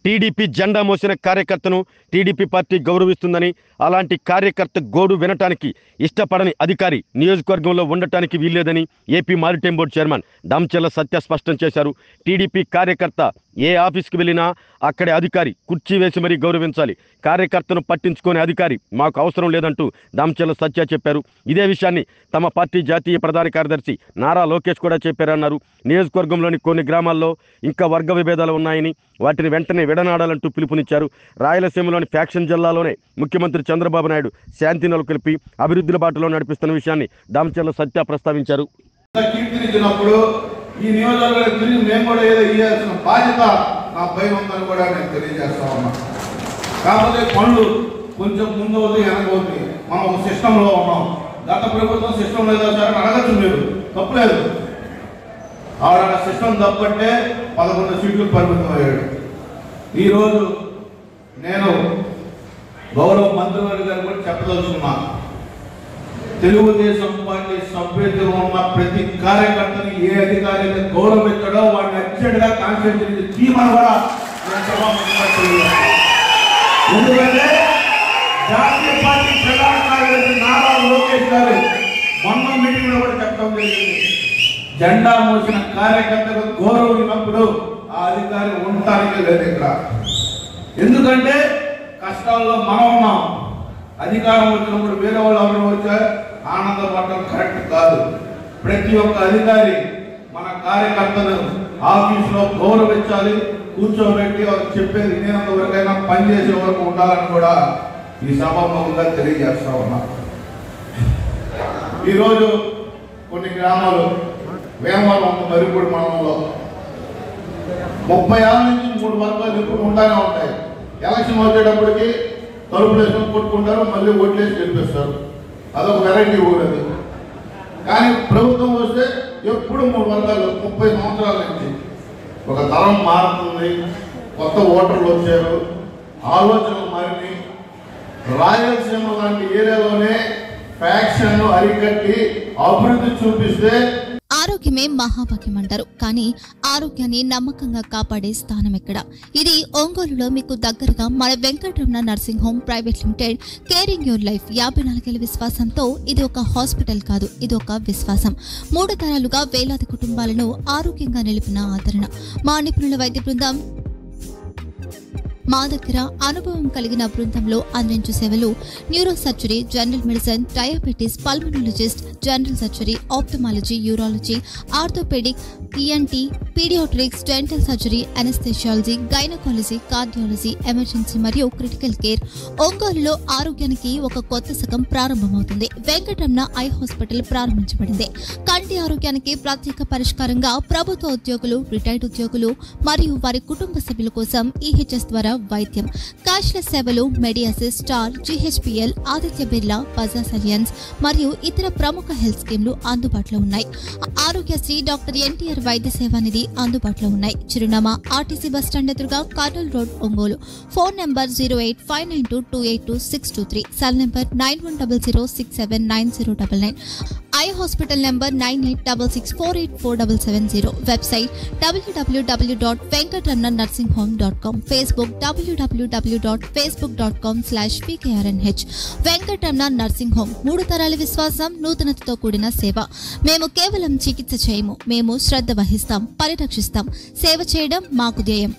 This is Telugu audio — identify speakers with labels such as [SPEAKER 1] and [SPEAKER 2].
[SPEAKER 1] టీడీపీ జెండా మోసిన కార్యకర్తను టీడీపీ పార్టీ గౌరవిస్తుందని, అలాంటి కార్యకర్త గోడు వినటానికి ఇష్టపడని అధికారి నియోజకవర్గంలో ఉండటానికి వీల్లేదని AP maritime board chairman Damacharla Satya స్పష్టం చేశారు. టీడీపీ కార్యకర్త ఏ ఆఫీస్కి వెళ్ళినా అక్కడే అధికారి కుర్చీ వేసి మరీ గౌరవించాలి. కార్యకర్తను పట్టించుకునే అధికారి మాకు అవసరం లేదంటూ దామచర్ల సత్య చెప్పారు. ఇదే విషయాన్ని తమ పార్టీ జాతీయ ప్రధాన కార్యదర్శి నారా లోకేష్ కూడా చెప్పారన్నారు. నియోజకవర్గంలోని కొన్ని గ్రామాల్లో ఇంకా వర్గ విభేదాలు ఉన్నాయని, వాటిని వెంటనే విడనాడాలంటూ పిలుపునిచ్చారు. రాయలసీమలోని ఫ్యాక్షన్ జిల్లాలోనే ముఖ్యమంత్రి చంద్రబాబు నాయుడు శాంతి నెలకొల్పి అభివృద్ధి బాటలో నడిపిస్తున్న విషయాన్ని దామచర్ల సత్య ప్రస్తావించారు.
[SPEAKER 2] ఈ నియోజకవర్గానికి తిరిగి మేము కూడా ఏదో ఇవ్వాల్సిన బాధ్యత నా పై ఉందని కూడా నేను తెలియజేస్తా ఉన్నా. కాకపోతే పనులు కొంచెం ముందు అవుతుంది, వెనక అవుతుంది. మనం ఒక సిస్టంలో ఉన్నాం. గత ప్రభుత్వం సిస్టమ్ లేదా సార్ అని అడగచ్చు, మీరు తప్పులేదు. ఆవిడ సిస్టమ్ తప్పంటే 11 సీట్లు పరిమితం అయ్యాడు. ఈరోజు నేను గౌరవ మంత్రివర్గ గారు కూడా చెప్పదలుచుకున్నా, తెలుగుదేశం పార్టీ సభ్యులు ఉన్న ప్రతి కార్యకర్తని ఏ అధికారి గౌరవించడో వాడిని అర్జెంట్గా కాన్స్టిట్యూన్సీ తీమని కూడా ఎందుకంటే జాతీయ పార్టీ ప్రధాన కార్యదర్శి నారా లోకేష్ గారు మొన్న మీటింగ్ లో కూడా చెప్పడం జరిగింది. జెండా మోసిన కార్యకర్తకు గౌరవం ఇవ్వప్పుడు ఆ అధికారి ఉండటానికి లేదు ఇక్కడ. ఎందుకంటే కష్టాల్లో మనం ఉన్నాం. అధికారం వచ్చినప్పుడు వేరే వాళ్ళు ఎవరు వచ్చారు ఆనందపడటం కరెక్ట్ కాదు. ప్రతి ఒక్క అధికారి మన కార్యకర్తను ఆఫీసులో గౌరవించాలి, కూర్చోబెట్టి వాళ్ళకి చెప్పేది వినేంత వరకైనా పనిచేసే వరకు ఉండాలని కూడా ఈ సభాముఖంగా తెలియజేస్తా ఉన్నా. ఈరోజు కొన్ని గ్రామాలు వేమవరం మరిపూడి మండలంలో 30 ఏళ్ళ నుంచి 3 వర్గాలు ఎప్పుడు ఉంటానే ఉంటాయి. ఎలక్షన్ వచ్చేటప్పటికి తలుపులు వేసుకొని కొట్టుకుంటారు, మళ్ళీ ఓట్లేసి గెలిపిస్తారు. అదొక వెరైటీ ఊరది. కానీ ప్రభుత్వం వస్తే ఎప్పుడు 3 వర్గాలు 30 సంవత్సరాల నుంచి. ఒక తరం మారుతుంది, కొత్త ఓటర్లు వచ్చారు, ఆలోచనలు మారినాయి. రాయలసీమ లాంటి ఏరియాలోనే ఫ్యాక్షన్ అరికట్టి అభివృద్ధి చూపిస్తే
[SPEAKER 3] ఆరోగ్యమే మహాభాగ్యం అంటారు. కానీ ఆరోగ్యాన్ని నమ్మకంగా కాపాడే స్థానం ఎక్కడ? ఇది ఒంగోలులో మీకు దగ్గరగా మన Venkataramana nursing home private limited. Caring your life 54 ఏళ్ల విశ్వాసంతో ఇది ఒక హాస్పిటల్ కాదు, ఇది ఒక విశ్వాసం. 3 తరాలుగా వేలాది కుటుంబాలను ఆరోగ్యంగా నిలిపిన ఆదరణ. మా నిపుణుల వైద్య బృందం మా దగ్గర అనుభవం కలిగిన బృందంలో అందించే సేవలు neuro surgery, general medicine, diabetes, pulmonologist, general surgery, ophthalmology, urology, orthopaedic, ENT, paediatrics, dental surgery, anaesthesiology, gynaecology, cardiology, emergency మరియు క్రిటికల్ కేర్. ఒంగోలులో ఆరోగ్యానికి ఒక కొత్త శకం ప్రారంభమవుతుంది. వెంకటరమణ ఐ హాస్పిటల్ ప్రారంభించబడింది. కంటి ఆరోగ్యానికి ప్రత్యేక పరిష్కారంగా ప్రభుత్వ ఉద్యోగులు, రిటైర్డ్ ఉద్యోగులు మరియు వారి కుటుంబ సభ్యుల కోసం ఈహెచ్ఎస్ ద్వారా వైద్యం, క్యాష్లెస్ సేవలు, మెడియాసిస్, స్టార్, జీహెచ్పీఎల్, ఆదిత్య బిర్లా, బజాజ్ అలియన్స్ మరియు ఇతర ప్రముఖ హెల్త్ స్కీమ్లు అందుబాటులో ఉన్నాయి. ఆరోగ్యశ్రీ, డాక్టర్ ఎన్టీఆర్ వైద్య సేవా నిధి అందుబాటులో ఉన్నాయి. చిరునామా ఆర్టీసీ బస్టాండ్ ఎదురుగా, Kurnool road, Ongole. Phone number 08592282623, cell number 9100679099, eye hospital number 9866484770, website www.venkatramanarsinghome.com, Facebook www.facebook.com/pkrnh. Venkataramana nursing home 3 తరాల విశ్వాసం, నూతనతతో కూడిన సేవ. మేము కేవలం చికిత్స చేయము, మేము శ్రద్ధ వహిస్తాం, పరిరక్షిస్తాం. సేవ చేయడం మాకు ధ్యేయం.